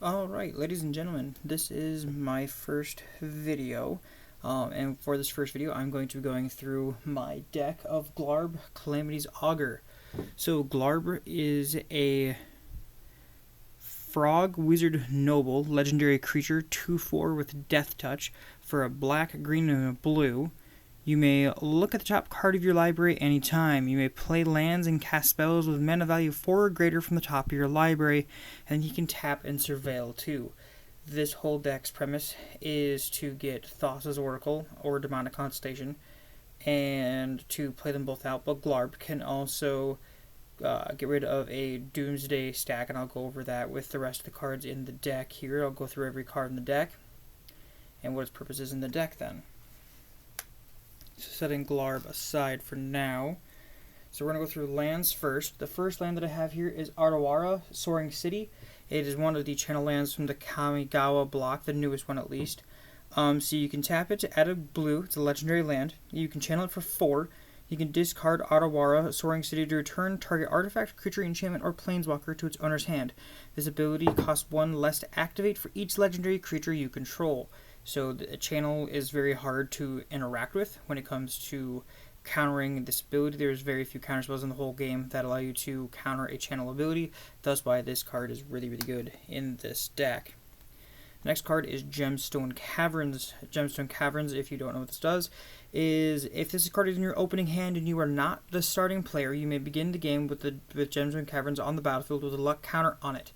Alright, ladies and gentlemen, this is my first video, and for this first video I'm going to be going through my deck of Glarb Calamity's Augur. So Glarb is a frog wizard noble legendary creature 2/4 with death touch for a black, green, and a blue. You may look at the top card of your library anytime. You may play lands and cast spells with mana value 4 or greater from the top of your library, and you can tap and surveil too. This whole deck's premise is to get Thassa's Oracle or Demonic Constellation, and to play them both out, but Glarb can also get rid of a Doomsday stack, and I'll go over that with the rest of the cards in the deck here. I'll go through every card in the deck and what its purpose is in the deck then. So setting Glarb aside for now. So we're going to go through lands first. The first land that I have here is Arawara, Soaring City. It is one of the channel lands from the Kamigawa block, the newest one at least. So you can tap it to add a blue. It's a legendary land. You can channel it for 4. You can discard Arawara, Soaring City to return target artifact, creature, enchantment, or planeswalker to its owner's hand. This ability costs 1 less to activate for each legendary creature you control. So the channel is very hard to interact with when it comes to countering this ability. There's very few counter spells in the whole game that allow you to counter a channel ability. Thus why this card is really good in this deck. The next card is Gemstone Caverns. Gemstone Caverns, if you don't know what this does, is if this card is in your opening hand and you are not the starting player, you may begin the game with Gemstone Caverns on the battlefield with a luck counter on it.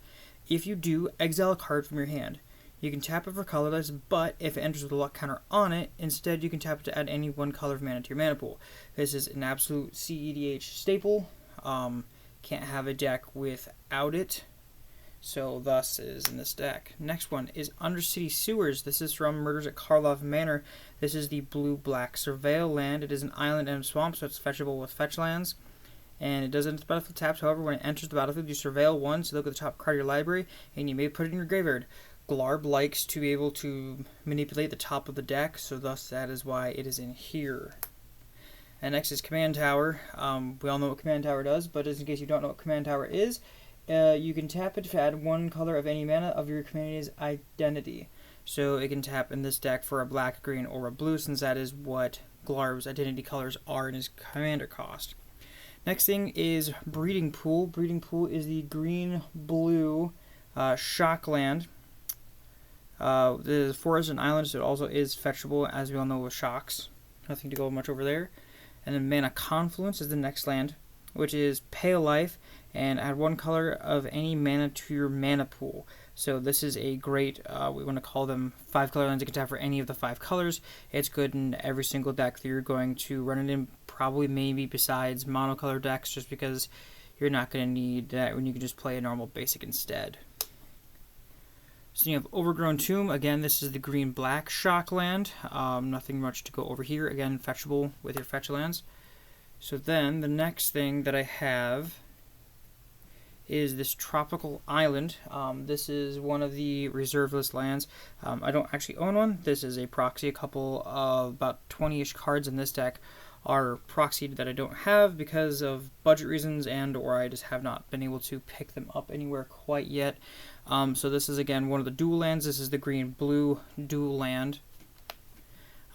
If you do, exile a card from your hand. You can tap it for colorless, but if it enters with a luck counter on it, instead you can tap it to add any 1 color of mana to your mana pool. This is an absolute CEDH staple. Can't have a deck without it. So thus is in this deck. Next one is Undercity Sewers. This is from Murders at Karlov Manor. This is the blue-black surveil land. It is an island and a swamp, so it's fetchable with fetch lands. And it does enter the battlefield tapped. However, when it enters the battlefield, you surveil 1, so look at the top card of your library, and you may put it in your graveyard. Glarb likes to be able to manipulate the top of the deck, so thus that is why it is in here. And next is Command Tower. We all know what Command Tower does, but just in case you don't know what Command Tower is, you can tap it to add 1 color of any mana of your commander's identity. So it can tap in this deck for a black, green, or a blue, since that is what Glarb's identity colors are in his commander cost. Next thing is Breeding Pool. Breeding Pool is the green-blue shock land. The forest and islands, it also is fetchable, as we all know, with shocks. Nothing to go much over there. And then Mana Confluence is the next land, which is Pale Life, and add 1 color of any mana to your mana pool. So this is a great, we want to call them 5 color lands. You can tap for any of the 5 colors. It's good in every single deck that you're going to run it in, probably maybe besides monocolor decks, just because you're not going to need that when you can just play a normal basic instead. So you have Overgrown Tomb. Again, this is the green-black shock land. Nothing much to go over here. Again, fetchable with your fetch lands. So then, the next thing that I have is this Tropical Island. This is one of the reserve list lands. I don't actually own one. This is a proxy. A couple of about 20-ish cards in this deck are proxied that I don't have because of budget reasons, and or I just have not been able to pick them up anywhere quite yet. So this is again one of the dual lands. This is the green-blue dual land.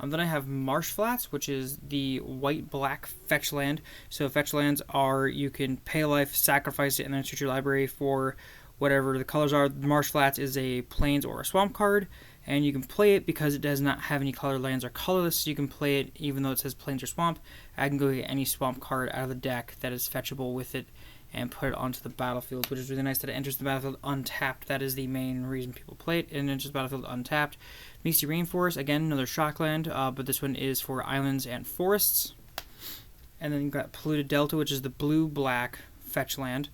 Then I have Marsh Flats, which is the white-black fetch land. So fetch lands are, you can pay life, sacrifice it, and then search your library for whatever the colors are. Marsh Flats is a plains or a swamp card, and you can play it because it does not have any color lands or colorless, so you can play it even though it says plains or swamp. I can go get any swamp card out of the deck that is fetchable with it and put it onto the battlefield, which is really nice that it enters the battlefield untapped. That is the main reason people play it. It enters the battlefield untapped. Misty Rainforest, again, another shock land, but this one is for islands and forests. And then you've got Polluted Delta, which is the blue-black fetch land.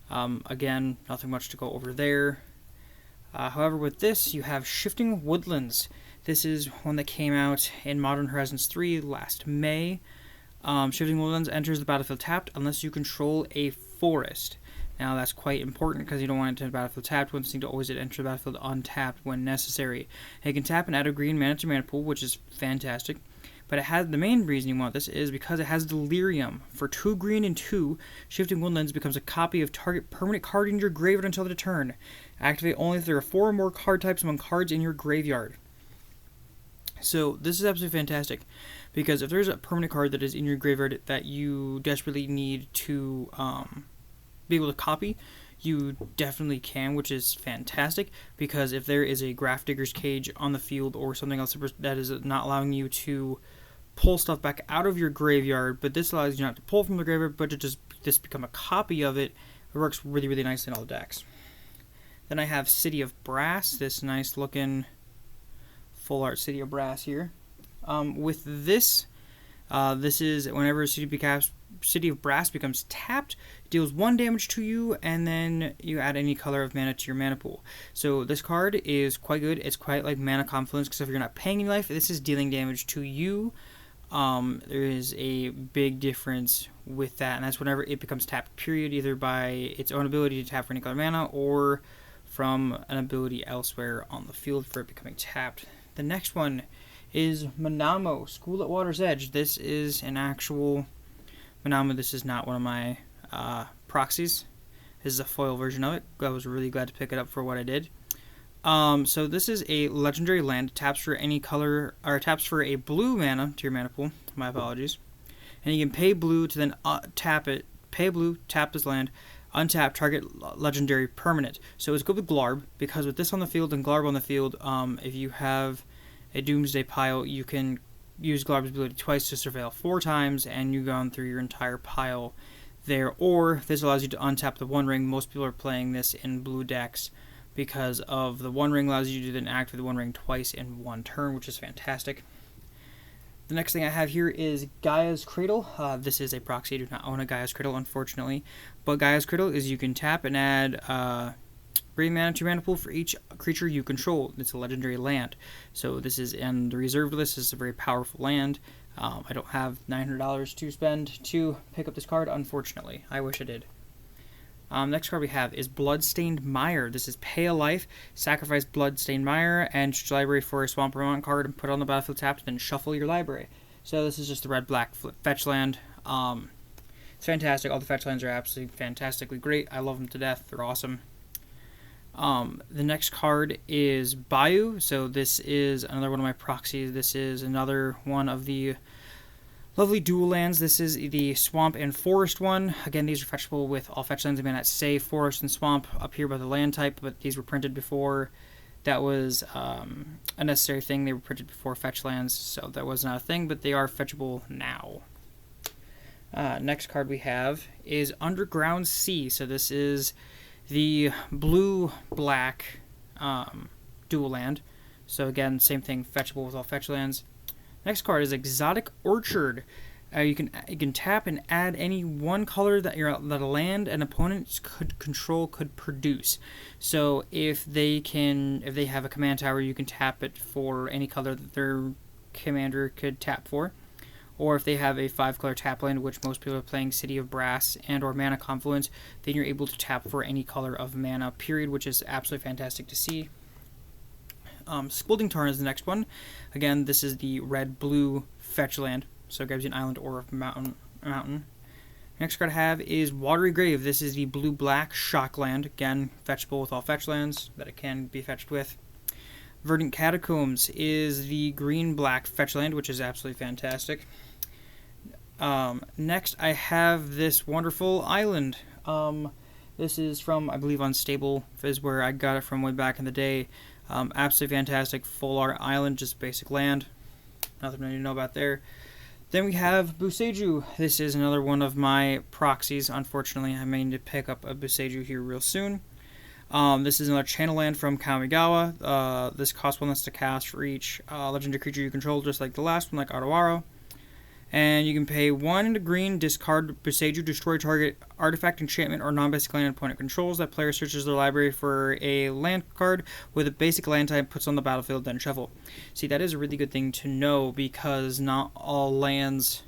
Again, nothing much to go over there. However, with this, you have Shifting Woodlands. This is one that came out in Modern Horizons 3 last May. Shifting Woodlands enters the battlefield tapped unless you control a forest. Now that's quite important because you don't want it to enter the battlefield tapped. You need to always enter the battlefield untapped when necessary. And you can tap and add a green mana to mana pool, which is fantastic. But it has the main reason you want this is because it has Delirium. For 2 green and 2, Shifting Woodlands becomes a copy of target permanent card in your graveyard until the turn. Activate only if there are 4 or more card types among cards in your graveyard. So this is absolutely fantastic, because if there's a permanent card that is in your graveyard that you desperately need to be able to copy, you definitely can, which is fantastic, because if there is a Grafdigger's Cage on the field or something else that is not allowing you to pull stuff back out of your graveyard, but this allows you not to pull from the graveyard, but to just become a copy of it, it works really, really nicely in all the decks. Then I have City of Brass, this nice looking full art City of Brass here. With this, this is whenever City of Brass becomes tapped, it deals 1 damage to you, and then you add any color of mana to your mana pool. So this card is quite good. It's quite like Mana Confluence, because if you're not paying any life, this is dealing damage to you. There is a big difference with that, and that's whenever it becomes tapped, period, either by its own ability to tap for any color mana, or from an ability elsewhere on the field for it becoming tapped. The next one is Manamo, School at Water's Edge. This is an actual Manamo. This is not one of my proxies. This is a foil version of it. I was really glad to pick it up for what I did. So this is a legendary land. Taps for any color, or taps for a blue mana to your mana pool. My apologies. And you can pay blue to then tap it. Pay blue, tap this land, untap target legendary permanent. So it's good with Glarb, because with this on the field and Glarb on the field, if you have a Doomsday pile, you can use Glarb's ability twice to surveil 4 times, and you go on through your entire pile there. Or this allows you to untap the One Ring. Most people are playing this in blue decks because of the One Ring allows you to then activate the One Ring twice in 1 turn, which is fantastic. The next thing I have here is Gaia's Cradle. This is a proxy. I do not own a Gaia's Cradle, unfortunately. But Gaia's Cradle is you can tap and add green mana to your mana pool for each creature you control. It's a legendary land. So this is in the reserved list. This is a very powerful land. I don't have $900 to spend to pick up this card, unfortunately. I wish I did. Next card we have is Bloodstained Mire. This is pay a life, sacrifice Bloodstained Mire, and choose your library for a Swamp Remnant card and put it on the battlefield tapped, then shuffle your library. So this is just the red-black fetch land. It's fantastic. All the fetch lands are absolutely fantastically great. I love them to death. They're awesome. The next card is Bayou. So this is another one of my proxies. This is another one of the lovely dual lands. This is the Swamp and Forest one. Again, these are fetchable with all fetch lands. I may not say Forest and Swamp up here by the land type, but these were printed before. That was a necessary thing. They were printed before fetch lands, so that was not a thing, but they are fetchable now. Next card we have is Underground Sea. So this is the blue-black dual land. So again, same thing, fetchable with all fetch lands. Next card is Exotic Orchard. You can tap and add any one color that a land and opponents could control could produce. So if they have a command tower, you can tap it for any color that their commander could tap for. Or if they have a 5-color tap land, which most people are playing City of Brass and or Mana Confluence, then you're able to tap for any color of mana, period, which is absolutely fantastic to see. Scolding Tarn is the next one. Again, this is the red-blue fetch land, so it grabs you an island or a mountain. Next card I have is Watery Grave. This is the blue-black shock land. Again, fetchable with all fetch lands that it can be fetched with. Verdant Catacombs is the green-black fetch land, which is absolutely fantastic. Next, I have this wonderful island. This is from, I believe, Unstable, is where I got it from way back in the day. Absolutely fantastic, full art island, just basic land. Nothing really to know about there. Then we have Boseiju. This is another one of my proxies. Unfortunately, I may need to pick up a Boseiju here real soon. This is another channel land from Kamigawa. This costs 1 less to cast for each legendary creature you control, just like the last one, like Adawaro. And you can pay 1 green, discard Boseiju, destroy target artifact, enchantment, or non-basic land opponent controls. That player searches their library for a land card with a basic land type, puts on the battlefield, then shuffle. See, that is a really good thing to know, because not all lands...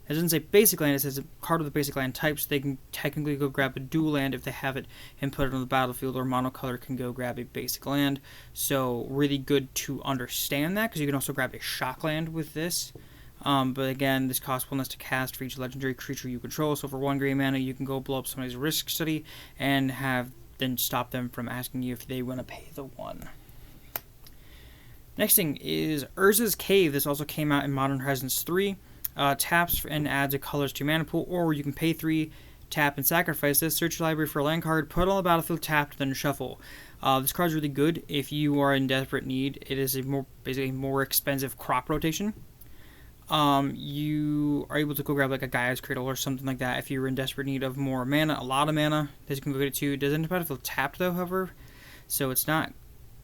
It doesn't say basic land, it says a card with a basic land type, so they can technically go grab a dual land if they have it and put it on the battlefield, or monocolor can go grab a basic land. So really good to understand that, because you can also grab a shock land with this. But again, this costs 1 less to cast for each legendary creature you control. So for 1 green mana, you can go blow up somebody's risk study and then stop them from asking you if they want to pay the 1. Next thing is Urza's Cave. This also came out in Modern Horizons 3. Taps and adds a colors to your mana pool, or you can pay 3, tap and sacrifice this, search your library for a land card, put it on the battlefield tapped, then shuffle. This card's really good if you are in desperate need. It is basically more expensive crop rotation. You are able to go grab like a Gaia's Cradle or something like that if you're in desperate need of more mana, a lot of mana. This can go get it too. It doesn't have to feel tapped though, however, so it's not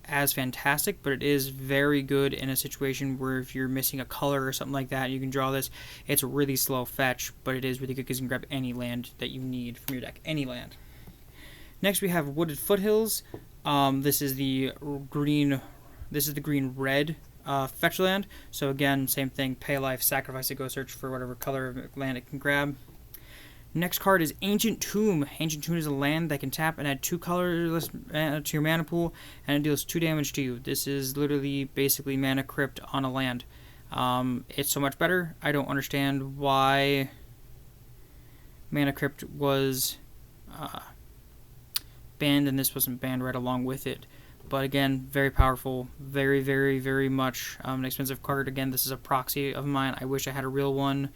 as fantastic, but it is very good in a situation where if you're missing a color or something like that, you can draw this. It's a really slow fetch, but it is really good because you can grab any land that you need from your deck, any land. Next we have Wooded Foothills. This is the green-red fetch land. So again, same thing, pay a life, sacrifice it, go search for whatever color of land it can grab. Next card is Ancient Tomb. Ancient Tomb is a land that can tap and add 2 colorless to your mana pool, and it deals 2 damage to you. This is literally basically Mana Crypt on a land. It's so much better. I don't understand why Mana Crypt was banned and this wasn't banned right along with it. But again, very powerful, very, very, very much an expensive card. Again, this is a proxy of mine. I wish I had a real one.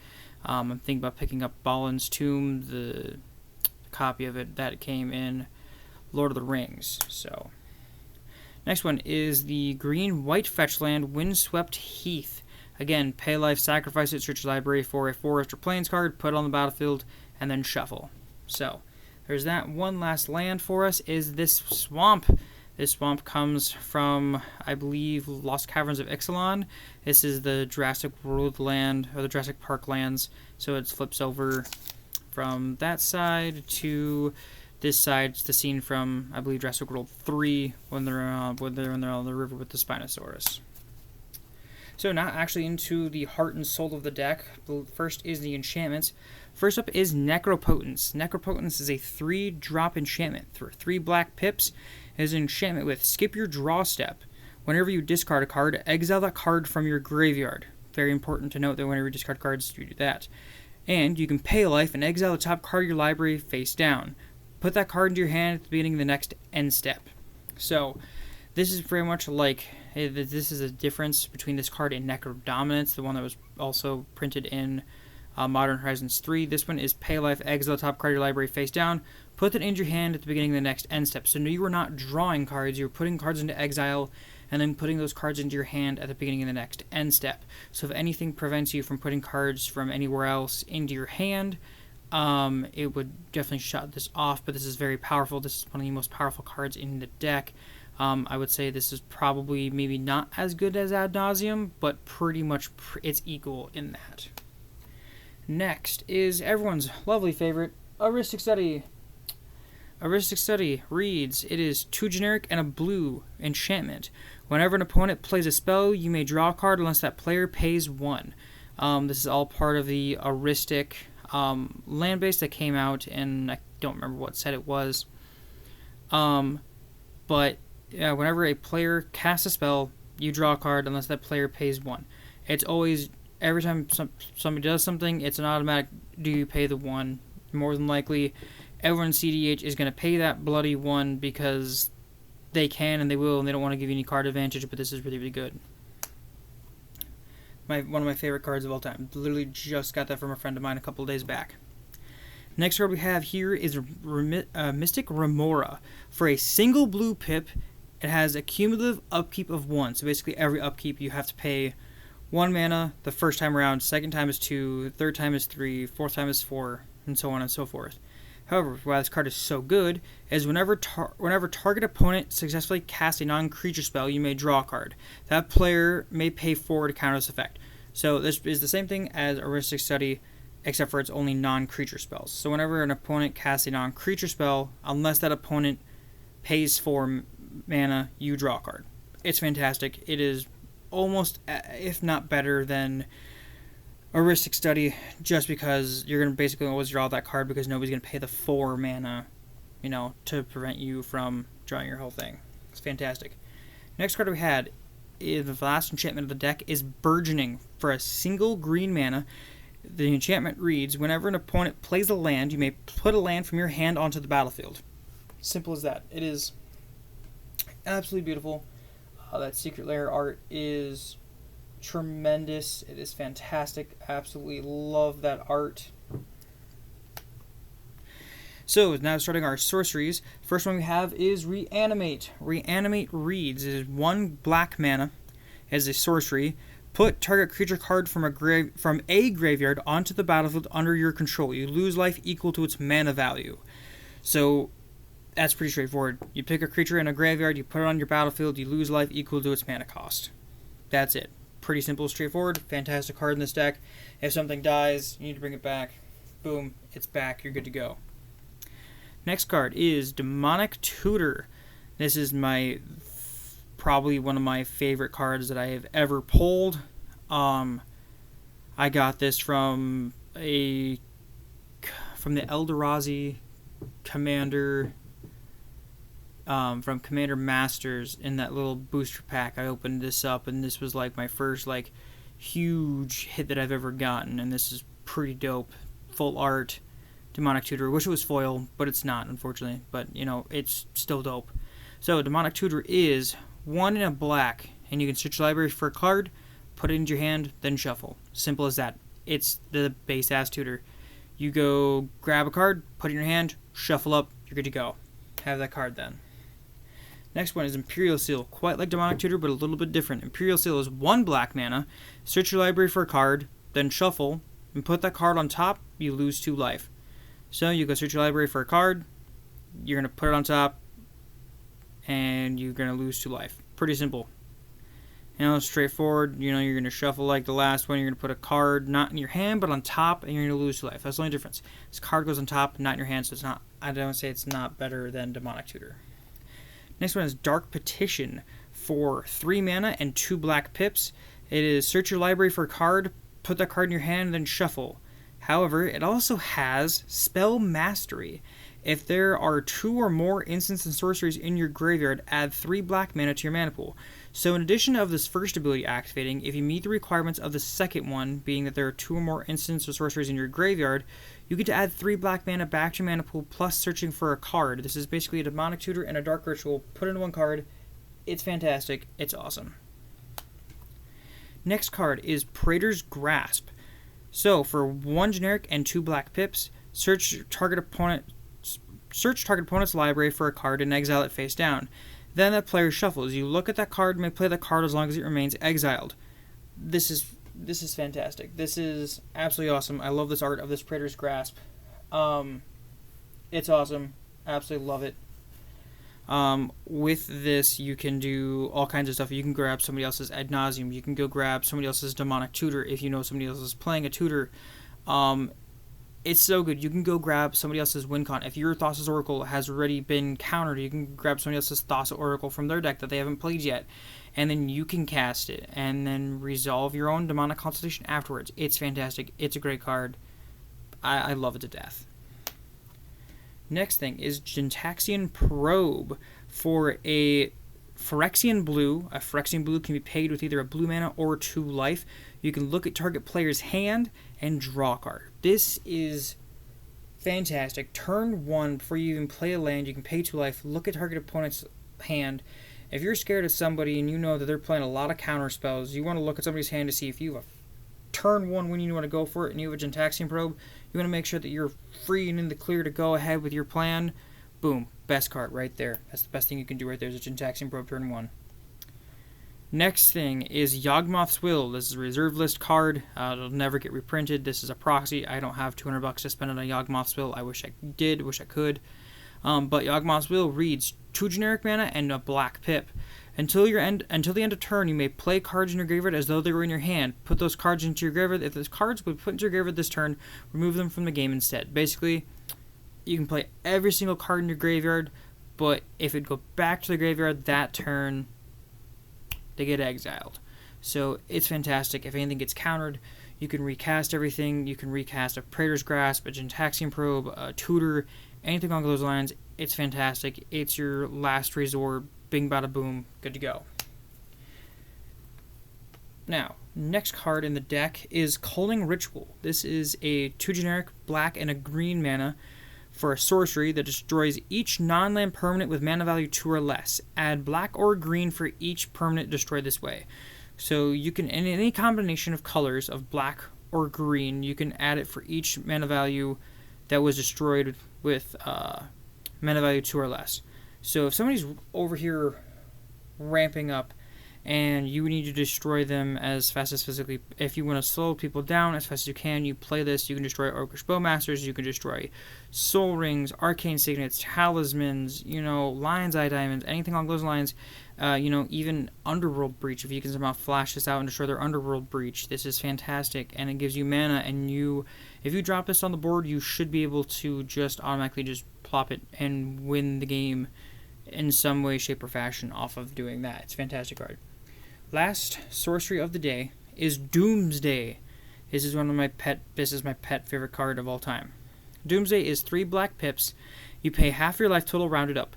I'm thinking about picking up Balin's Tomb, the copy of it that came in Lord of the Rings. So, next one is the green-white fetch land, Windswept Heath. Again, pay life, sacrifice it, search your library for a forest or plains card, put it on the battlefield, and then shuffle. So, there's that. One last land for us is this swamp. This swamp comes from, I believe, Lost Caverns of Ixalan. This is the Jurassic World land, or the Jurassic Park lands. So it flips over from that side to this side. It's the scene from, I believe, Jurassic World 3 when they're on the river with the Spinosaurus. So now actually into the heart and soul of the deck. First is the enchantments. First up is Necropotence. Necropotence is a 3-drop enchantment for 3 black pips. It is an enchantment with skip your draw step. Whenever you discard a card, exile that card from your graveyard. Very important to note that whenever you discard cards, you do that. And you can pay life and exile the top card of your library face down. Put that card into your hand at the beginning of the next end step. So, this is very much like, this is a difference between this card and Necrodominance, the one that was also printed in Modern Horizons 3. This one is pay life, exile the top card of your library face down, put that into your hand at the beginning of the next end step. So you were not drawing cards, you were putting cards into exile, and then putting those cards into your hand at the beginning of the next end step. So if anything prevents you from putting cards from anywhere else into your hand, it would definitely shut this off, but this is very powerful. This is one of the most powerful cards in the deck. I would say this is probably maybe not as good as Ad Nauseam, but pretty much it's equal in that. Next is everyone's lovely favorite, Heuristic Study. Heuristic Study reads, it is 2 generic and a blue enchantment. Whenever an opponent plays a spell, you may draw a card unless that player pays 1. This is all part of the Heuristic land base that came out, and I don't remember what set it was. But whenever a player casts a spell, you draw a card unless that player pays 1. It's always, every time somebody does something, it's an automatic, do you pay the 1? More than likely, everyone in CDH is going to pay that bloody 1 because they can and they will, and they don't want to give you any card advantage, but this is really, really good. One of my favorite cards of all time. Literally just got that from a friend of mine a couple of days back. Next card we have here is Mystic Remora. For a single blue pip, it has a cumulative upkeep of 1. So basically every upkeep you have to pay 1 mana the first time around, second time is 2, third time is 3, fourth time is 4, and so on and so forth. However, why this card is so good is whenever target opponent successfully casts a non-creature spell, you may draw a card. That player may pay 4 to counter this effect. So this is the same thing as Heuristic Study, except for it's only non-creature spells. So whenever an opponent casts a non-creature spell, unless that opponent pays 4 mana, you draw a card. It's fantastic. It is almost, if not better than Heuristic Study, just because you're going to basically always draw that card because nobody's going to pay the 4 mana, to prevent you from drawing your whole thing. It's fantastic. Next card we had the last enchantment of the deck is Burgeoning. For a single green mana, the enchantment reads, whenever an opponent plays a land, you may put a land from your hand onto the battlefield. Simple as that. It is absolutely beautiful. That Secret Lair art is tremendous. It is fantastic. Absolutely love that art. So now starting our sorceries. First one we have is Reanimate. Reanimate reads, it is 1 black mana as a sorcery. Put target creature card from a graveyard onto the battlefield under your control. You lose life equal to its mana value. So that's pretty straightforward. You pick a creature in a graveyard, you put it on your battlefield, you lose life equal to its mana cost. That's it. Pretty simple, straightforward. Fantastic card in this deck. If something dies, you need to bring it back. Boom, it's back. You're good to go. Next card is Demonic Tutor. This is probably one of my favorite cards that I have ever pulled. I got this from the Eldrazi Commander, from Commander Masters in that little booster pack. I opened this up, and this was like my first like huge hit that I've ever gotten, and this is pretty dope. Full art. Demonic Tutor. I wish it was foil, but it's not, unfortunately. But, you know, it's still dope. So, Demonic Tutor is 1 in a black, and you can search your library for a card, put it into your hand, then shuffle. Simple as that. It's the base-ass tutor. You go grab a card, put it in your hand, shuffle up, you're good to go. Have that card then. Next one is Imperial Seal. Quite like Demonic Tutor, but a little bit different. Imperial Seal is 1 black mana, search your library for a card, then shuffle, and put that card on top, you lose 2 life. So you go search your library for a card, you're going to put it on top, and you're going to lose 2 life. Pretty simple. You know, straightforward. You know, you're going to shuffle like the last one. You're going to put a card not in your hand, but on top, and you're going to lose 2 life. That's the only difference. This card goes on top, not in your hand, so it's not, I don't say it's not better than Demonic Tutor. Next one is Dark Petition for 3 mana and 2 black pips. It is search your library for a card, put that card in your hand, then shuffle. However, it also has Spell Mastery. If there are 2 or more instants and sorceries in your graveyard, add 3 black mana to your mana pool. So in addition of this first ability activating, if you meet the requirements of the second one, being that there are 2 or more instants or sorceries in your graveyard, you get to add 3 black mana back to your mana pool plus searching for a card. This is basically a Demonic Tutor and a Dark Ritual put into 1 card. It's fantastic. It's awesome. Next card is Praetor's Grasp. So, for 1 generic and 2 black pips, search target opponent's library for a card and exile it face down. Then that player shuffles. You look at that card and may play that card as long as it remains exiled. This is fantastic. This is absolutely awesome. I love this art of this Praetor's Grasp. It's awesome. Absolutely love it. With this, you can do all kinds of stuff. You can grab somebody else's Ad Nauseam. You can go grab somebody else's Demonic Tutor if you know somebody else is playing a tutor. It's so good. You can go grab somebody else's Wincon. If your Thassa's Oracle has already been countered, you can grab somebody else's Thassa Oracle from their deck that they haven't played yet, and then you can cast it, and then resolve your own Demonic Consultation afterwards. It's fantastic. It's a great card. I love it to death. Next thing is Gentaxian Probe for a Phyrexian Blue. A Phyrexian Blue can be paid with either a blue mana or 2 life. You can look at target player's hand and draw a card. This is fantastic. Turn 1, before you even play a land, you can pay 2 life, look at target opponent's hand. If you're scared of somebody and you know that they're playing a lot of counter spells, you want to look at somebody's hand to see if you have a turn 1 when you want to go for it and you have a Gentaxian Probe. You want to make sure that you're free and in the clear to go ahead with your plan. Boom. Best card right there. That's the best thing you can do right there is a Gentaxian Probe turn 1. Next thing is Yawgmoth's Will. This is a reserve list card. It'll never get reprinted. This is a proxy. I don't have $200 to spend on a Yawgmoth's Will. I wish I did. Wish I could. But Yawgmoth's Will reads 2 generic mana and a black pip. Until the end of turn, you may play cards in your graveyard as though they were in your hand. Put those cards into your graveyard. If those cards would put into your graveyard this turn, remove them from the game instead. Basically, you can play every single card in your graveyard, but if it go back to the graveyard that turn, they get exiled. So it's fantastic. If anything gets countered, you can recast everything. You can recast a Praetor's Grasp, a Gentaxian Probe, a Tutor, anything along those lines. It's fantastic. It's your last resort. Bing, bada, boom. Good to go. Now, next card in the deck is Culling Ritual. This is a 2 generic black and a green mana for a sorcery that destroys each non-land permanent with mana value 2 or less. Add black or green for each permanent destroyed this way. So you can, in any combination of colors of black or green, you can add it for each mana value that was destroyed with mana value 2 or less. So if somebody's over here ramping up and you need to destroy them as fast as physically, if you want to slow people down as fast as you can, you play this. You can destroy Orcish Bowmasters, you can destroy Soul Rings, Arcane Signets, Talismans, Lion's Eye Diamonds, anything along those lines. Even Underworld Breach, if you can somehow flash this out and destroy their Underworld Breach, this is fantastic, and it gives you mana, and if you drop this on the board, you should be able to just automatically just plop it and win the game in some way, shape, or fashion off of doing that. It's a fantastic card. Last sorcery of the day is Doomsday. This is my pet favorite card of all time. Doomsday is 3 black pips. You pay half your life total rounded up.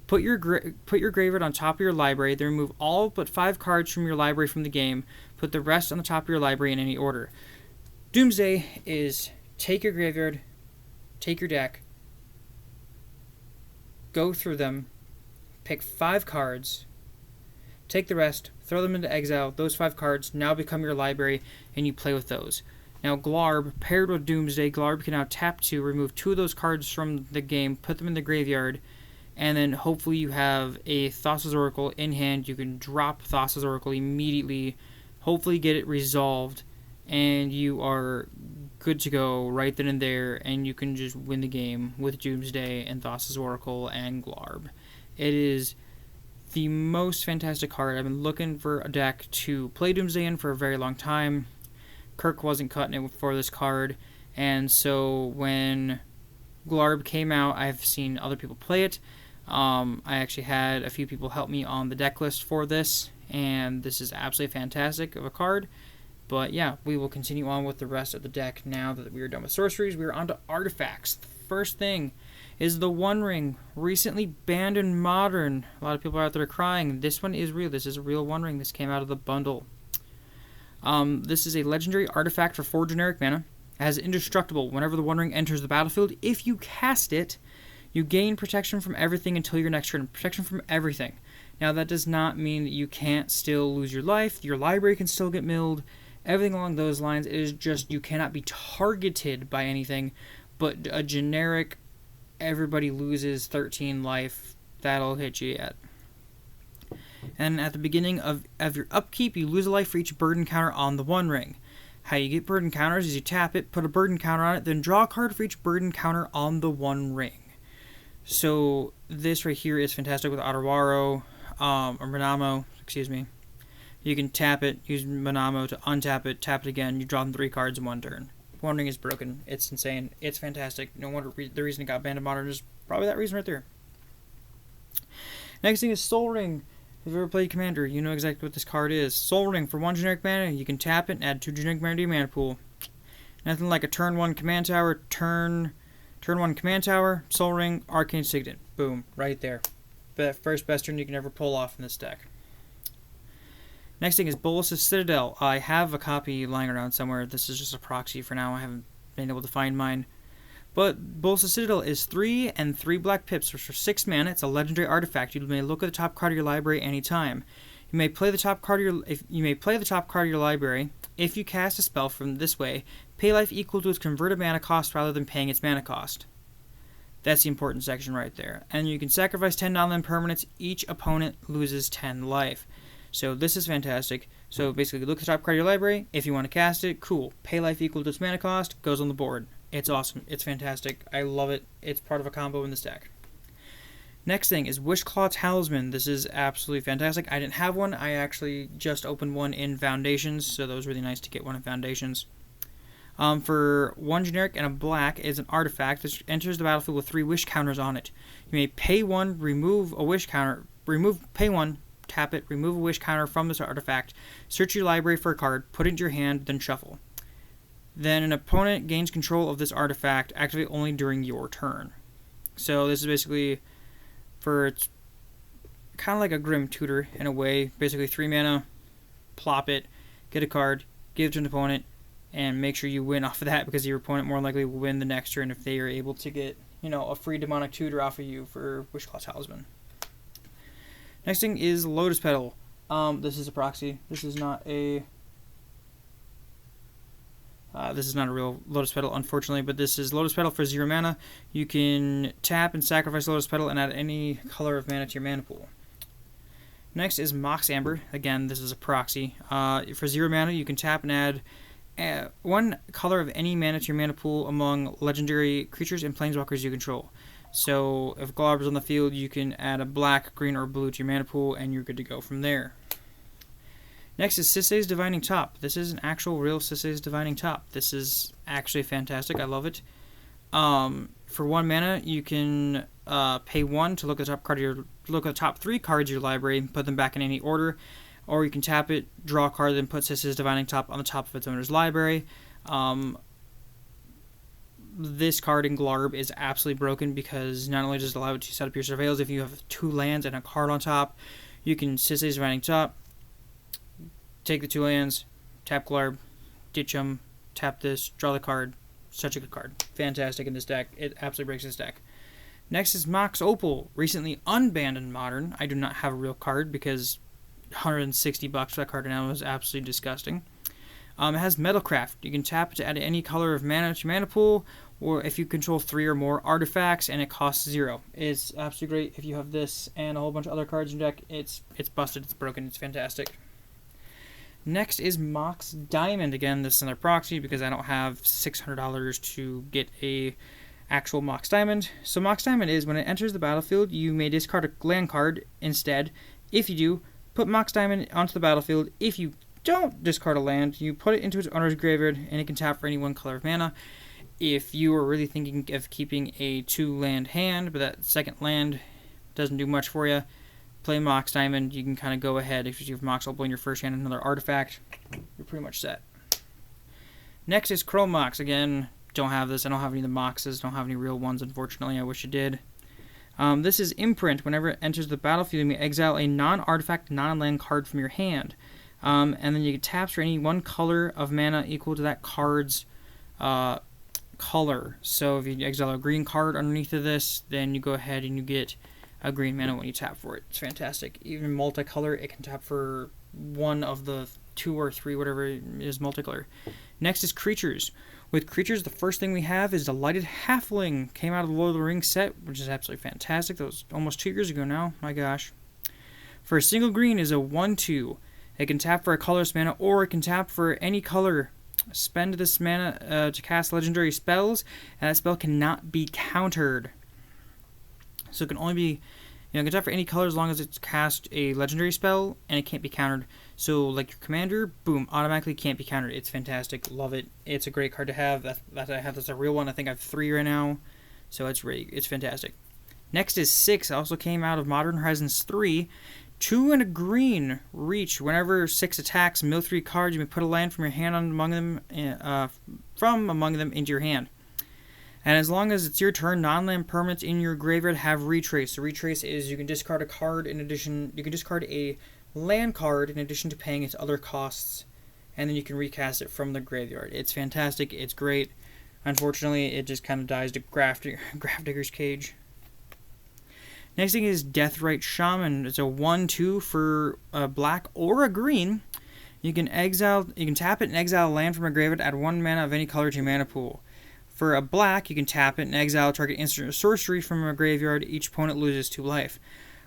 Put your graveyard on top of your library, then remove all but 5 cards from your library from the game. Put the rest on the top of your library in any order. Doomsday is take your graveyard, take your deck, go through them, pick 5 cards, take the rest, throw them into exile. Those 5 cards now become your library, and you play with those. Now, Glarb, paired with Doomsday, Glarb can now tap 2, remove 2 of those cards from the game, put them in the graveyard, and then hopefully you have a Thassa's Oracle in hand. You can drop Thassa's Oracle immediately, hopefully get it resolved, and you are good to go right then and there, and you can just win the game with Doomsday and Thassa's Oracle and Glarb. It is the most fantastic card. I've been looking for a deck to play Doomsday in for a very long time. Kirk wasn't cutting it for this card, and so when Glarb came out, I've seen other people play it. I actually had a few people help me on the deck list for this, and this is absolutely fantastic of a card. But yeah, we will continue on with the rest of the deck now that we are done with sorceries. We are on to artifacts. The first thing is the One Ring, recently banned in Modern. A lot of people out there are crying. This one is real. This is a real One Ring. This came out of the bundle. This is a legendary artifact for 4 generic mana. It has indestructible. Whenever the One Ring enters the battlefield, if you cast it, you gain protection from everything until your next turn. Protection from everything. Now, that does not mean that you can't still lose your life. Your library can still get milled. Everything along those lines. It is just you cannot be targeted by anything, but a generic everybody loses 13 life, that'll hit you yet. And at the beginning of your upkeep, you lose a life for each burden counter on the One Ring. How you get burden counters is you tap it, put a burden counter on it, then draw a card for each burden counter on the One Ring. So this right here is fantastic with Otawaro, or Manamo, excuse me. You can tap it, use Manamo to untap it, tap it again, you draw them 3 cards in 1 turn. One Ring is broken. It's insane. It's fantastic. No wonder the reason it got banned in Modern is probably that reason right there. Next thing is Soul Ring. If you've ever played Commander, you know exactly what this card is. Soul Ring, for 1 generic mana, you can tap it and add 2 generic mana to your mana pool. Nothing like a turn 1 command tower, turn 1 command tower, Soul Ring, Arcane Signet. Boom, right there. First best turn you can ever pull off in this deck. Next thing is Bolas' Citadel. I have a copy lying around somewhere. This is just a proxy for now. I haven't been able to find mine. But Bolas' Citadel is 3 and 3 black pips for 6 mana. It's a legendary artifact. You may look at the top card of your library anytime. You may play the top card of your library. If you cast a spell from this way, pay life equal to its converted mana cost rather than paying its mana cost. That's the important section right there. And you can sacrifice 10 non-land permanents. Each opponent loses 10 life. So this is fantastic. So basically, look at the top card of your library. If you want to cast it, cool. Pay life equal to its mana cost, goes on the board. It's awesome. It's fantastic. I love it. It's part of a combo in this deck. Next thing is Wishclaw Talisman. This is absolutely fantastic. I didn't have one. I actually just opened one in Foundations, so that was really nice to get one in Foundations. For 1 generic and a black is an artifact that enters the battlefield with 3 wish counters on it. You may pay 1, remove a wish counter. Pay 1. Tap it, remove a wish counter from this artifact, search your library for a card, put it into your hand, then shuffle. Then an opponent gains control of this artifact, activate only during your turn. So this is basically it's kind of like a Grim Tutor in a way. Basically 3 mana, plop it, get a card, give it to an opponent, and make sure you win off of that, because your opponent more likely will win the next turn if they are able to get, a free demonic tutor off of you for Wishclaw Talisman. Next thing is Lotus Petal. This is a proxy. This is not a real Lotus Petal, unfortunately, but this is Lotus Petal for 0 mana. You can tap and sacrifice Lotus Petal and add any color of mana to your mana pool. Next is Mox Amber. Again, this is a proxy. For 0 mana, you can tap and add one color of any mana to your mana pool among legendary creatures and planeswalkers you control. So if Glarb is on the field, you can add a black, green, or blue to your mana pool, and you're good to go from there. Next is Sisay's Divining Top. This is an actual real Sisay's Divining Top. This is actually fantastic. I love it. For 1 mana, you can pay 1 to look at the top 3 cards of your library and put them back in any order. Or you can tap it, draw a card, then put Sisay's Divining Top on the top of its owner's library. This card in Glarb is absolutely broken, because not only does it allow it to set up your surveils if you have 2 lands and a card on top, you can Sisay's Divining Top, take the 2 lands, tap Glarb, ditch them, tap this, draw the card. Such a good card. Fantastic in this deck. It absolutely breaks this deck. Next is Mox Opal, recently unbanned in Modern. I do not have a real card because $160 for that card now is absolutely disgusting. It has Metalcraft. You can tap to add any color of mana to your mana pool, or if you control 3 or more artifacts, and it costs 0. It's absolutely great. If you have this and a whole bunch of other cards in your deck, it's busted, it's broken, it's fantastic. Next is Mox Diamond. Again, this is another proxy because I don't have $600 to get a actual Mox Diamond. So Mox Diamond is when it enters the battlefield, you may discard a land card instead. If you do, put Mox Diamond onto the battlefield. If you don't discard a land, you put it into its owner's graveyard, and it can tap for any 1 color of mana. If you are really thinking of keeping a 2-land hand, but that second land doesn't do much for you, play Mox Diamond. You can kind of go ahead. If you have Mox Opal in your first hand and another artifact, you're pretty much set. Next is Chrome Mox. Again, don't have this. I don't have any of the Moxes. Don't have any real ones, unfortunately. I wish I did. This is Imprint. Whenever it enters the battlefield, you may exile a non-artifact, non-land card from your hand. And then you can tap for any 1 color of mana equal to that card's color. So if you exile a green card underneath of this, then you go ahead and you get a green mana when you tap for it. It's fantastic. Even multicolor, it can tap for 1 of the 2 or 3, whatever is multicolor. Next is Creatures. With Creatures, the first thing we have is the Lighted Halfling. Came out of the Lord of the Rings set, which is absolutely fantastic. That was almost 2 years ago now. My gosh. For a single green is a 1/2. It can tap for a colorless mana, or it can tap for any color. Spend this mana to cast legendary spells, and that spell cannot be countered. So it can only be, it can tap for any color as long as it's cast a legendary spell, and it can't be countered. So like your commander, boom, automatically can't be countered. It's fantastic. Love it. It's a great card to have. That I have. That's a real one. I think I have 3 right now. So it's fantastic. Next is 6. Also came out of Modern Horizons 3. 2 and a green. Reach. Whenever 6 attacks, mill 3 cards. You may put a land from your hand among them into your hand. And as long as it's your turn, non-land permanents in your graveyard have Retrace. So Retrace is you can discard a card in addition. You can discard a land card in addition to paying its other costs, and then you can recast it from the graveyard. It's fantastic. It's great. Unfortunately, it just kind of dies to Grafdigger's Cage. Next thing is Deathrite Shaman. It's a 1/2 for a black or a green. You can tap it and exile a land from a graveyard. Add 1 mana of any color to your mana pool. For a black, you can tap it and exile target instant or sorcery from a graveyard. Each opponent loses 2 life.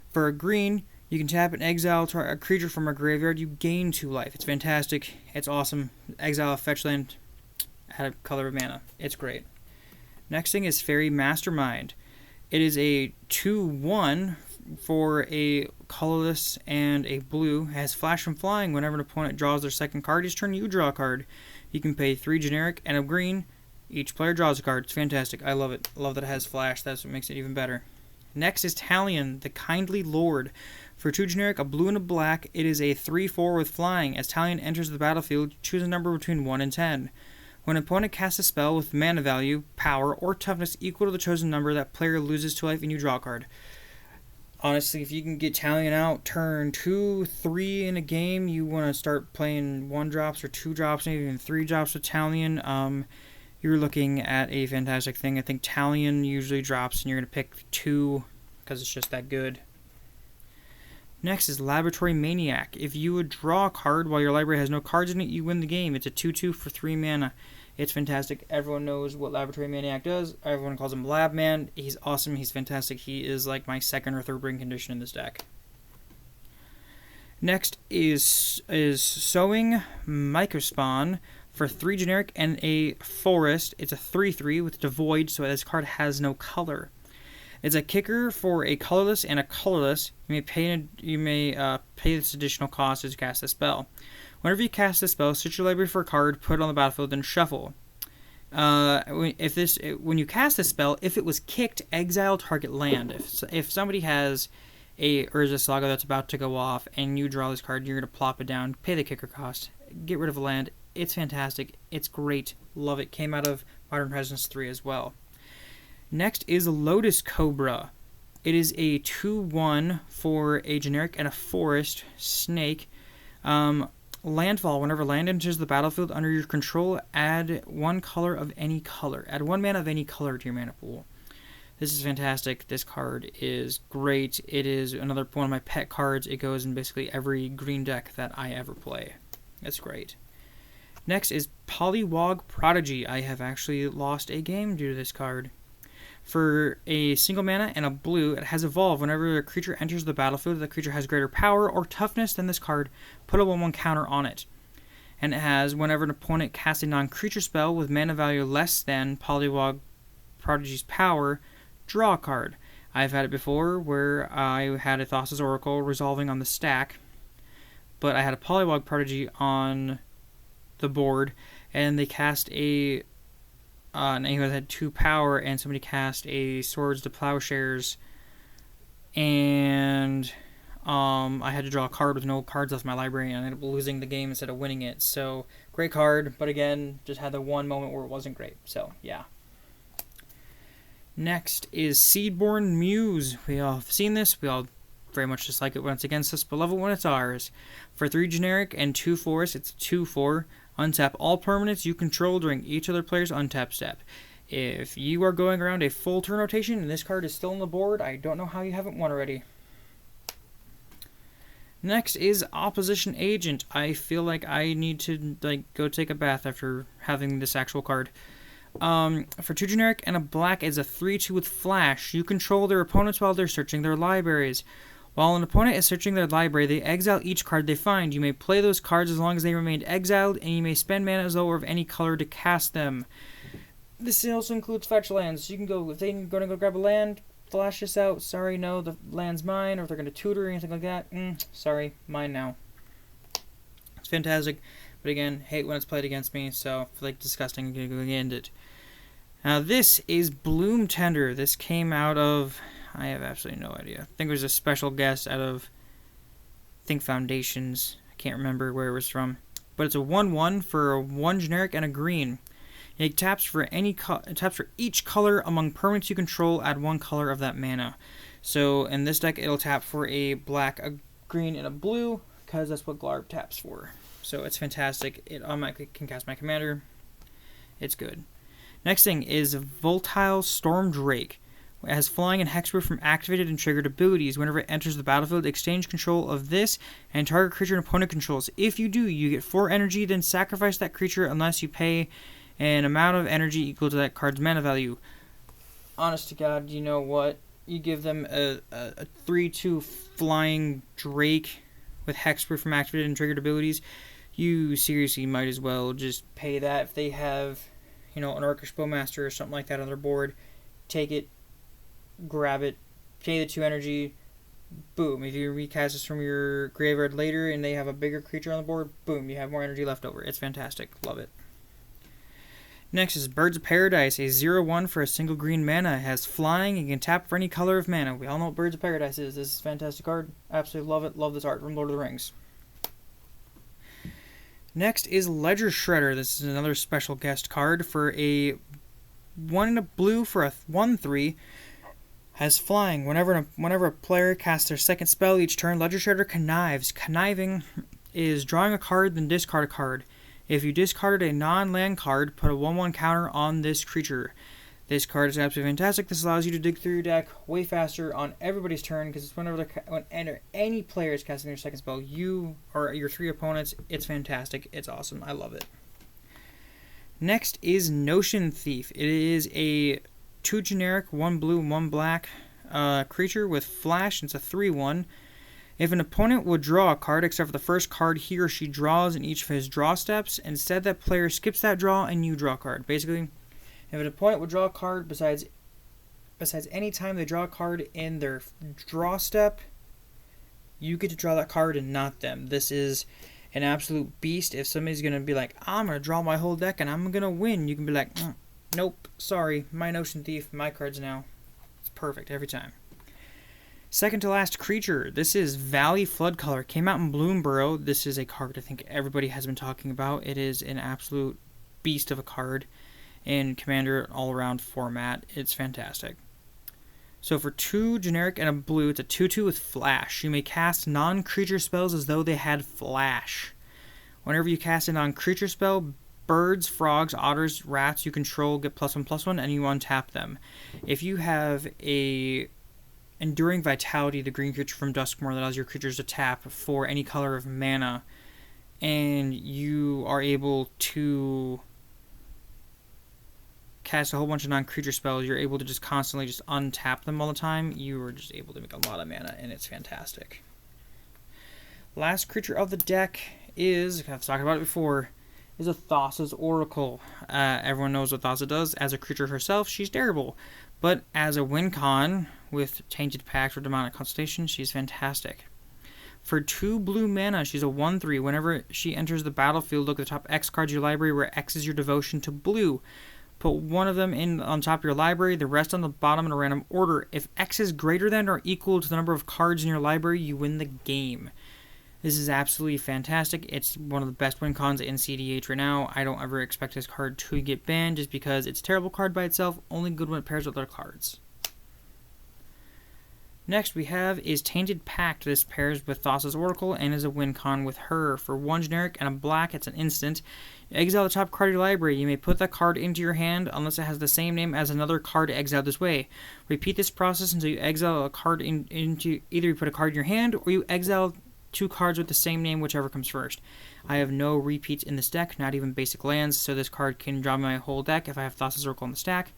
For a green, you can tap and exile a creature from a graveyard. You gain 2 life. It's fantastic. It's awesome. Exile a fetch land. Add a color of mana. It's great. Next thing is Fairy Mastermind. It is a 2/1 for a colorless and a blue. It has Flash and Flying. Whenever an opponent draws their second card each turn, you draw a card. You can pay 3 generic and a green. Each player draws a card. It's fantastic. I love it. I love that it has Flash. That's what makes it even better. Next is Talion, the Kindly Lord. For 2 generic, a blue and a black, it is a 3/4 with Flying. As Talion enters the battlefield, choose a number between 1 and 10. When an opponent casts a spell with mana value, power, or toughness equal to the chosen number, that player loses 2 life and you draw a card. Honestly, if you can get Talion out turn 2, 3 in a game, you want to start playing 1 drops or 2 drops, maybe even 3 drops with Talion. You're looking at a fantastic thing. I think Talion usually drops and you're going to pick 2 because it's just that good. Next is Laboratory Maniac. If you would draw a card while your library has no cards in it, you win the game. It's a 2/2 for 3 mana. It's fantastic. Everyone knows what Laboratory Maniac does. Everyone calls him Lab Man. He's awesome. He's fantastic. He is like my second or third ring condition in this deck. Next is Sowing Microspawn for 3 generic and a forest. It's a 3/3 with Devoid, so this card has no color. It's a kicker for a colorless and a colorless. You may pay this additional cost as you cast a spell. Whenever you cast a spell, search your library for a card, put it on the battlefield, then shuffle. When you cast a spell, if it was kicked, exile target land. If somebody has a Urza Saga that's about to go off, and you draw this card, you're going to plop it down, pay the kicker cost, get rid of a land. It's fantastic. It's great. Love it. Came out of Modern Presence 3 as well. Next is Lotus Cobra. It is a 2/1 for a generic and a forest snake. Landfall. Whenever land enters the battlefield under your control, add 1 color of any color. Add 1 mana of any color to your mana pool. This is fantastic. This card is great. It is another one of my pet cards. It goes in basically every green deck that I ever play. It's great. Next is Polywog Prodigy. I have actually lost a game due to this card. For a single mana and a blue, it has Evolve. Whenever a creature enters the battlefield, the creature has greater power or toughness than this card. Put a 1/1 counter on it. And it has, whenever an opponent casts a non-creature spell with mana value less than Polywog Prodigy's power, draw a card. I've had it before where I had a Thassa's Oracle resolving on the stack, but I had a Polywog Prodigy on the board, and they cast a and he had 2 power, and somebody cast a Swords to Plowshares, and I had to draw a card with no cards left in my library, and I ended up losing the game instead of winning it. So, great card, but again, just had the one moment where it wasn't great. So, yeah. Next is Seedborn Muse. We all have seen this. We all very much dislike it when it's against us, but love it when it's ours. For 3 generic and 2 forest, it's 2/4. Untap all permanents you control during each other player's untap step. If you are going around a full turn rotation and this card is still on the board, I don't know how you haven't won already. Next is Opposition Agent. I feel like I need to go take a bath after having this actual card. For 2 generic and a black, is a 3/2 with flash. You control their opponents while they're searching their libraries. While an opponent is searching their library, they exile each card they find. You may play those cards as long as they remained exiled, and you may spend mana as though or of any color to cast them. This also includes fetch lands. You can go, if they're going to go grab a land, flash this out. Sorry, no, the land's mine. Or if they're going to tutor or anything like that, sorry, mine now. It's fantastic, but again, hate when it's played against me, so I feel like disgusting, I'm going to go end it. Now, this is Bloom Tender. This came out of, I have absolutely no idea. I think it was a special guest out of, Foundations. I can't remember where it was from. But it's a 1/1 for a 1 generic and a green. It taps for each color among permanents you control. Add 1 color of that mana. So in this deck, it'll tap for a black, a green, and a blue, because that's what Glarb taps for. So it's fantastic. It automatically can cast my commander. It's good. Next thing is Voltile Storm Drake. It has flying and hexproof from activated and triggered abilities. Whenever it enters the battlefield, exchange control of this and target creature an opponent controls. If you do, you get 4 energy, then sacrifice that creature unless you pay an amount of energy equal to that card's mana value. Honest to God, you know what? You give them a 3/2 flying Drake with hexproof from activated and triggered abilities. You seriously might as well just pay that. If they have, an Orcish Bowmaster or something like that on their board, take it, grab it, pay the 2 energy, boom. If you recast this from your graveyard later and they have a bigger creature on the board, boom, you have more energy left over. It's fantastic. Love it. Next is Birds of Paradise, a 0/1 for a single green mana. It has flying and can tap for any color of mana. We all know what Birds of Paradise is. This is a fantastic card. Absolutely love it. Love this art from Lord of the Rings. Next is Ledger Shredder. This is another special guest card for a 1 and a blue for a 1/3. Has flying. Whenever a player casts their second spell each turn, Legislator connives. Conniving is drawing a card, then discard a card. If you discarded a non-land card, put a 1/1 counter on this creature. This card is absolutely fantastic. This allows you to dig through your deck way faster on everybody's turn, because it's whenever any player is casting their second spell, you or your 3 opponents, it's fantastic. It's awesome. I love it. Next is Notion Thief. It is a 2 generic, 1 blue, 1 black creature with flash. It's a 3/1. If an opponent would draw a card except for the first card he or she draws in each of his draw steps, instead that player skips that draw and you draw a card. Basically, if an opponent would draw a card besides any time they draw a card in their draw step, you get to draw that card and not them. This is an absolute beast. If somebody's going to be like, I'm going to draw my whole deck and I'm going to win, you can be like, nope, sorry, my Notion Thief, my cards now. It's perfect every time. Second to last creature, this is Valley Flood Color. Came out in Bloomburrow. This is a card I think everybody has been talking about. It is an absolute beast of a card in Commander all-around format. It's fantastic. So for 2 generic and a blue, it's a 2/2 with flash. You may cast non-creature spells as though they had flash. Whenever you cast a non-creature spell, birds, frogs, otters, rats you control get +1/+1 and you untap them. If you have a Enduring Vitality, the green creature from Duskmoor that allows your creatures to tap for any color of mana, and you are able to cast a whole bunch of non-creature spells, you're able to just constantly just untap them all the time. You are just able to make a lot of mana, and it's fantastic. Last creature of the deck is, I've talked about it before, is a Thassa's Oracle. Everyone knows what Thassa does. As a creature herself, she's terrible. But as a win con with Tainted Pact or Demonic Constellation, she's fantastic. For 2 blue mana, she's a 1/3. Whenever she enters the battlefield, look at the top X cards of your library, where X is your devotion to blue. Put one of them on top of your library, the rest on the bottom in a random order. If X is greater than or equal to the number of cards in your library, you win the game. This is absolutely fantastic. It's one of the best win cons in CDH right now. I don't ever expect this card to get banned just because it's a terrible card by itself, only good when it pairs with other cards. Next we have is Tainted Pact. This pairs with Thassa's Oracle and is a win con with her. For 1 generic and a black, it's an instant. Exile the top card of your library. You may put that card into your hand unless it has the same name as another card exiled this way. Repeat this process until you exile a card into either you put a card in your hand or you exile 2 cards with the same name, whichever comes first. I have no repeats in this deck, not even basic lands, so this card can draw my whole deck if I have Thassa's Oracle in the stack.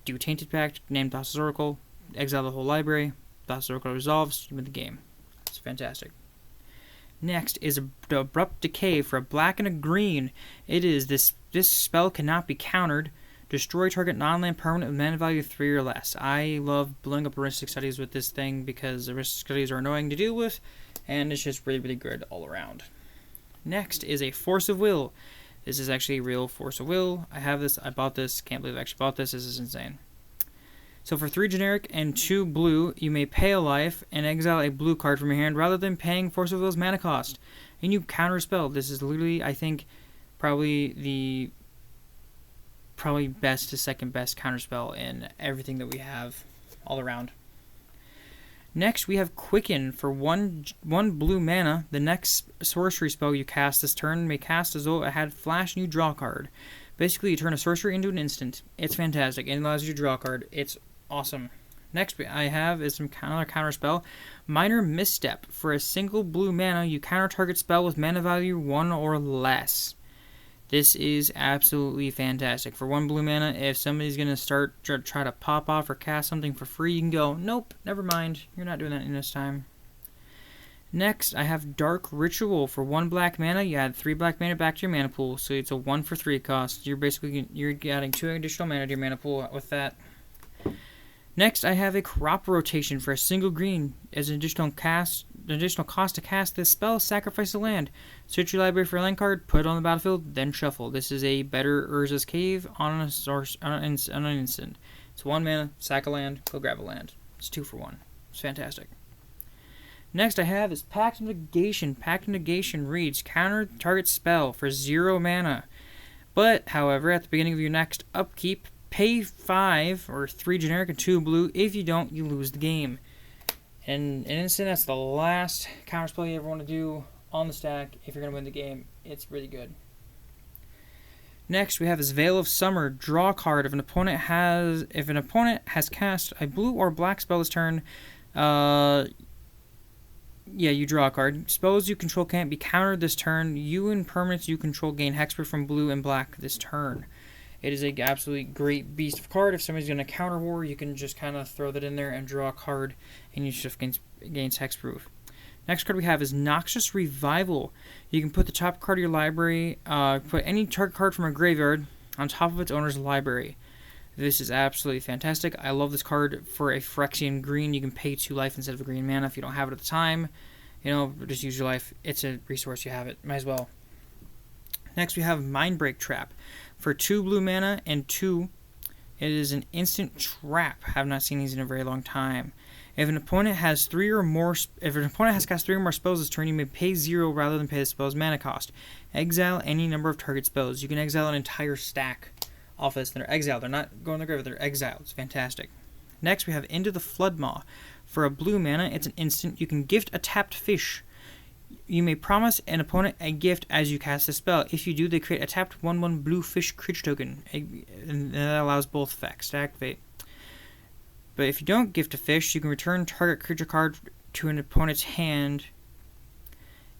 Do Tainted Pact, name Thassa's Oracle, exile the whole library, Thassa's Oracle resolves, you win the game. It's fantastic. Next is Abrupt Decay for a black and a green. It is this spell cannot be countered. Destroy target non-land permanent with mana value 3 or less. I love blowing up heuristic studies with this thing because heuristic studies are annoying to deal with, and it's just really, really good all around. Next is a Force of Will. This is actually a real Force of Will. I have this. I bought this. Can't believe I actually bought this. This is insane. So for 3 generic and 2 blue, you may pay a life and exile a blue card from your hand rather than paying Force of Will's mana cost. And you counter spell. This is literally, I think, probably best to second best counterspell in everything that we have all around. Next, we have Quicken for one blue mana. The next sorcery spell you cast this turn may cast as though it had flash and you draw a card. Basically, you turn a sorcery into an instant. It's fantastic. It allows you to draw a card. It's awesome. Next I have is another counterspell. Minor Misstep. For a single blue mana, you counter target spell with mana value 1 or less. This is absolutely fantastic. For 1 blue mana, if somebody's going to try to pop off or cast something for free, you can go, nope, never mind. You're not doing that in this time. Next, I have Dark Ritual. For 1 black mana, you add 3 black mana back to your mana pool. So it's a 1 for 3 cost. You're adding 2 additional mana to your mana pool with that. Next, I have a Crop Rotation. For a single green. As an additional cost to cast this spell, sacrifice a land. Search your library for a land card, put it on the battlefield, then shuffle. This is a better Urza's Cave on an instant. It's 1 mana, sack a land, go grab a land. It's 2 for 1. It's fantastic. Next I have is Pact of Negation. Pact of Negation reads, counter target spell for 0 mana. But, however, at the beginning of your next upkeep, Pay 5 or 3 generic and 2 blue. If you don't, you lose the game. And in instant, that's the last counterspell you ever want to do on the stack if you're going to win the game. It's really good. Next, we have this Veil of Summer. Draw a card. If an opponent has cast a blue or black spell this turn, you draw a card. Spells you control can't be countered this turn. You and permanents you control gain hexproof from blue and black this turn. It is a absolutely great beast of card. If somebody's going to counter war, you can just kind of throw that in there and draw a card, and you just gains hexproof. Next card we have is Noxious Revival. You can put the top card of your library, put any target card from a graveyard on top of its owner's library. This is absolutely fantastic. I love this card for a Phyrexian green. You can pay 2 life instead of a green mana if you don't have it at the time. Just use your life. It's a resource, you have it. Might as well. Next we have Mindbreak Trap. For 2 blue mana and 2, it is an instant trap. Have not seen these in a very long time. If an opponent has cast 3 or more spells this turn, you may pay 0 rather than pay the spell's mana cost. Exile any number of target spells. You can exile an entire stack off this. They're exiled. They're not going to the grave. They're exiled. It's fantastic. Next, we have Into the Floodmaw. For a blue mana, it's an instant. You can gift a tapped fish. You may promise an opponent a gift as you cast the spell. If you do, they create a tapped 1/1 blue fish creature token, and that allows both effects to activate. But if you don't gift a fish, you can return target creature card to an opponent's hand.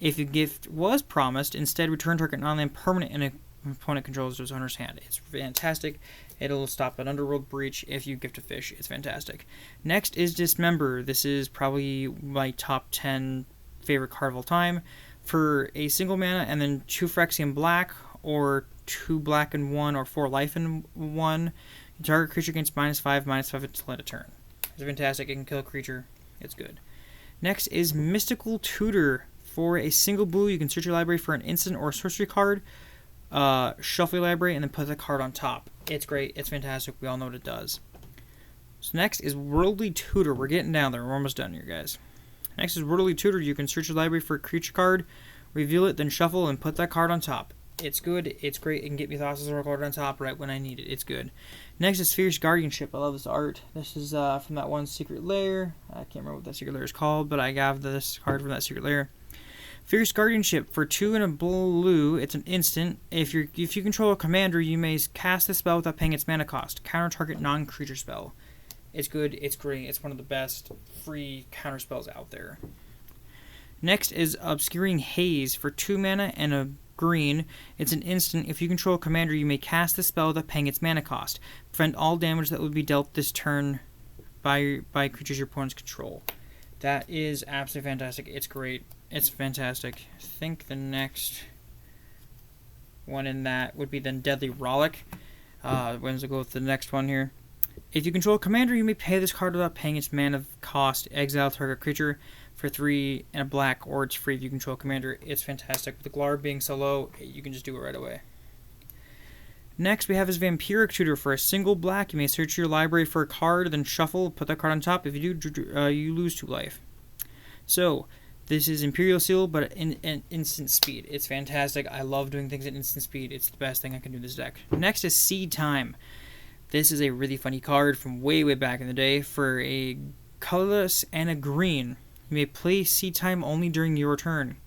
If the gift was promised, instead return target non-land permanent an opponent controls to his owner's hand. It's fantastic. It'll stop an underworld breach if you gift a fish. It's fantastic. Next is Dismember. This is probably my top 10 favorite card of all time. For a single mana and then 2 Phyrexian black, or 2 black and 1, or 4 life and 1, target creature gains -5/-5 until end of turn. It's fantastic. It can kill a creature. It's good. Next is Mystical Tutor. For a single blue, you can search your library for an instant or a sorcery card, shuffle your library, and then put the card on top. It's great. It's fantastic. We all know what it does. So next is Worldly Tutor. We're getting down there. We're almost done here, guys. Next is Worldly Tutor. You can search your library for a creature card, reveal it, then shuffle, and put that card on top. It's good. It's great. It can get me Thassa's Oracle on top right when I need it. It's good. Next is Fierce Guardianship. I love this art. This is from that one secret lair. I can't remember what that secret lair is called, but I got this card from that secret lair. Fierce Guardianship. For 2 and a blue, it's an instant. If you control a commander, you may cast the spell without paying its mana cost. Counter target non-creature spell. It's good. It's great. It's one of the best free counter spells out there. Next is Obscuring Haze. For 2 mana and a green, it's an instant. If you control a commander, you may cast the spell without paying its mana cost. Prevent all damage that would be dealt this turn by creatures your opponents control. That is absolutely fantastic. It's great. It's fantastic. I think the next one in that would be then Deadly Rollick. We're going to go with the next one here. If you control a commander, you may pay this card without paying its mana cost. Exile target creature for 3 and a black, or it's free if you control a commander. It's fantastic. With the Glarb being so low, you can just do it right away. Next, we have his Vampiric Tutor. For a single black, you may search your library for a card, then shuffle, put that card on top. If you do, you lose 2 life. So, this is Imperial Seal, but in instant speed. It's fantastic. I love doing things at instant speed. It's the best thing I can do in this deck. Next is Seed Time. This is a really funny card from way back in the day. For a colorless and a green, you may play Seed Time only during your turn.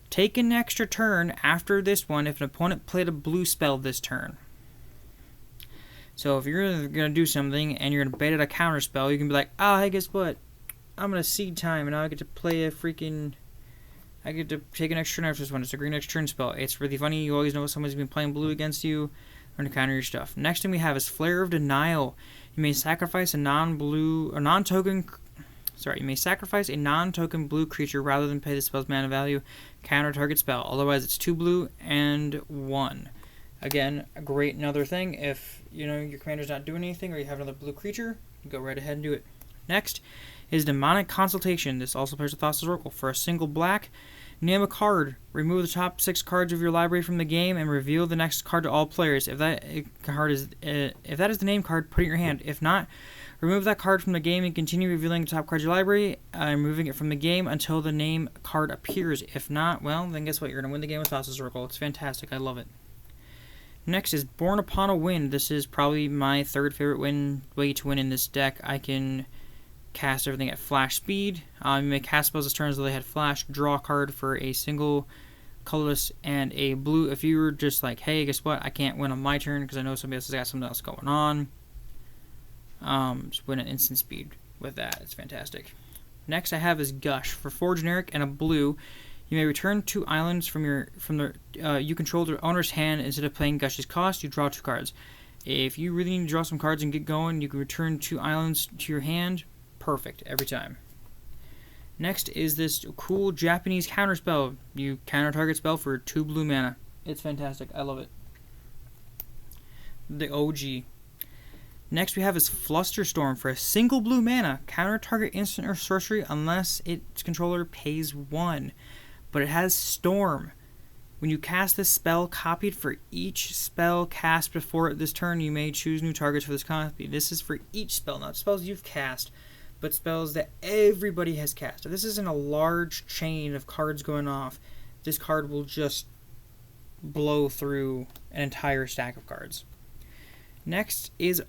Take an extra turn after this one if an opponent played a blue spell this turn. So if you're going to do something and you're going to bait at a counter spell, you can be like, oh, hey, guess what? I'm going to Seed Time, and now I get to play I get to take an extra turn after this one. It's a green extra turn spell. It's really funny. You always know somebody's been playing blue against you, or to counter your stuff. Next thing we have is Flare of Denial. You may sacrifice a non-token blue creature rather than pay the spell's mana value. Counter target spell. Otherwise, it's 2 blue and 1. Again, a great another thing. If your commander's not doing anything, or you have another blue creature, go right ahead and do it. Next is Demonic Consultation. This also pairs with Thassa's Oracle. For a single black, name a card. Remove the top 6 cards of your library from the game and reveal the next card to all players. If that is the name card, put it in your hand. If not, remove that card from the game and continue revealing the top cards of your library and removing it from the game until the name card appears. If not, well, then guess what? You're going to win the game with Thassa's Oracle. It's fantastic. I love it. Next is Born Upon a Wind. This is probably my third favorite way to win in this deck. I can cast everything at flash speed. You may cast spells as turns as though they had flash. Draw a card for a single colorless and a blue. If you were just like, hey, guess what? I can't win on my turn because I know somebody else has got something else going on. Just win at instant speed with that. It's fantastic. Next I have is Gush. For 4 generic and a blue, you may return 2 islands from the you control their owner's hand. Instead of playing Gush's cost, you draw 2 cards. If you really need to draw some cards and get going, you can return 2 islands to your hand. Perfect every time. Next is this cool Japanese counter spell. You counter target spell for 2 blue mana. It's fantastic. I love it. The OG. Next we have is Flusterstorm. For a single blue mana, counter target instant or sorcery unless its controller pays 1. But it has Storm. When you cast this spell, copied for each spell cast before this turn, you may choose new targets for this copy. This is for each spell, not spells you've cast, but spells that everybody has cast. If this isn't a large chain of cards going off, this card will just blow through an entire stack of cards. Next is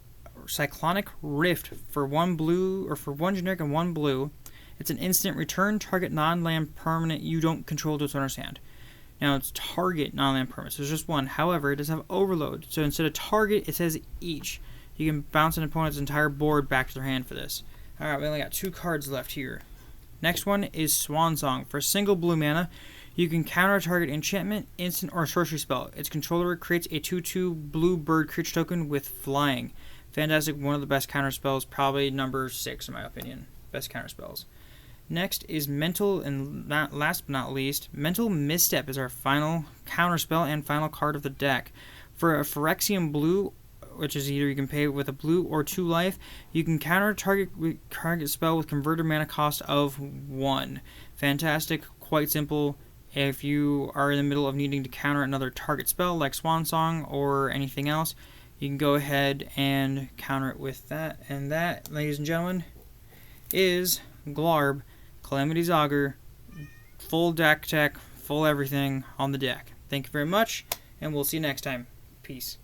Cyclonic Rift. For 1 blue, or for 1 generic and 1 blue, it's an instant. Return target non-land permanent you don't control to its owner's hand. Now it's target non-land permanent, so there's just one. However, it does have overload, so instead of target, it says each. You can bounce an opponent's entire board back to their hand for this. Alright, we only got 2 cards left here. Next one is Swan Song. For a single blue mana, you can counter target enchantment, instant, or sorcery spell. Its controller creates a 2/2 blue bird creature token with flying. Fantastic, one of the best counter spells, probably number 6 in my opinion. Best counter spells. Next is Mental, and last but not least, Mental Misstep is our final counter spell and final card of the deck. For a Phyrexian blue, which is either you can pay with a blue or 2 life, you can counter target spell with converted mana cost of 1. Fantastic, quite simple. If you are in the middle of needing to counter another target spell like Swan Song or anything else, you can go ahead and counter it with that. And that, ladies and gentlemen, is Glarb Calamity Augur, full deck tech, full everything on the deck. Thank you very much, and we'll see you next time. Peace.